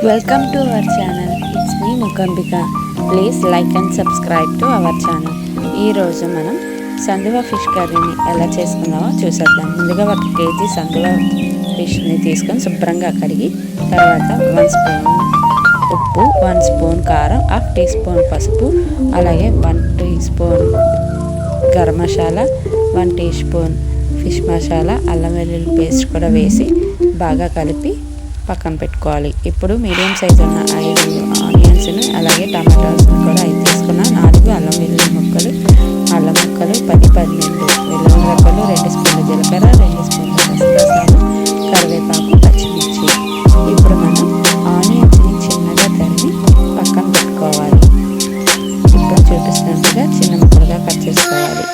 Welcome to our channel. It's me Mukambika. Please like and subscribe to our channel. ఈ రోజు మనం సందువ fish కర్రీని ఎలా చేసుకుందామో చూసేద్దాం. ముందుగా 1 kg సందువ ఫిష్ని తీసుకొని శుభ్రంగా కడిగి తర్వాత 1 స్పూన్ ఉప్పు, 1 స్పూన్ కారం, 1/2 టీ స్పూన్ పసుపు, అలాగే 1 teaspoon garam masala, 1 teaspoon fish masala, అల్లం వెల్లుల్లి పేస్ట్ కూడా వేసి బాగా కలిపి పక్కన పెట్టుకోవాలి. ఇప్పుడు మీడియం సైజు ఉన్న 5 ఆనియన్స్ని అలాగే టమాటాస్ని కూడా తీసుకున్న 4 అల్లం వెల్లుల్లి ముక్కలు, 10-12 వెల్లుల్లి రెబ్బలు, 2 స్పూన్ల జీలకర్ర, 2 స్పూన్ల గసగసాలు, కరివేపాకు, పచ్చిమిర్చి. ఇప్పుడు మనం ఆనియన్స్ని చిన్నగా తరిగి పక్కన పెట్టుకోవాలి. ఇప్పుడు చూపిస్తున్నట్టుగా చిన్న ముక్కలుగా కట్ చేసుకోవాలి.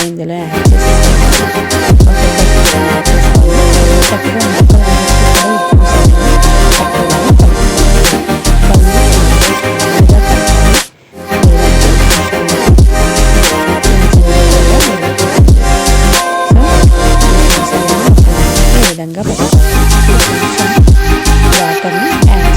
ఇందులో యాడ్ విధంగా వాటర్ని యాడ్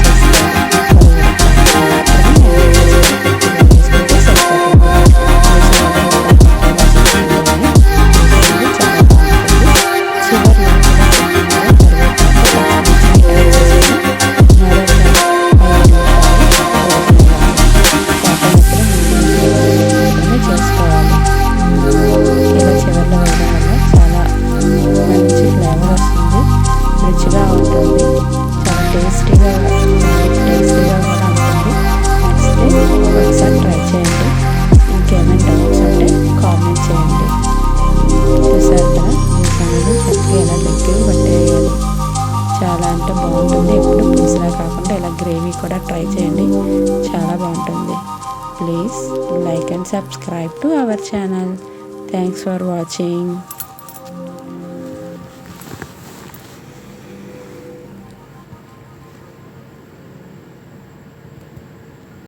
టేస్టీగా కూడా ఉంటుంది. ఒకసారి ట్రై చేయండి. ఇంకేమైనా డౌట్స్ ఉంటే కామెంట్ చేయండి. చూసారు కదా చక్కగా ఎలా దగ్గర పట్టేయాలి. చాలా అంటే బాగుంటుంది. ఎప్పుడు పులుసులా కాకుండా ఇలా గ్రేవీ కూడా ట్రై చేయండి, చాలా బాగుంటుంది. Please like and subscribe to our channel. Thanks for watching.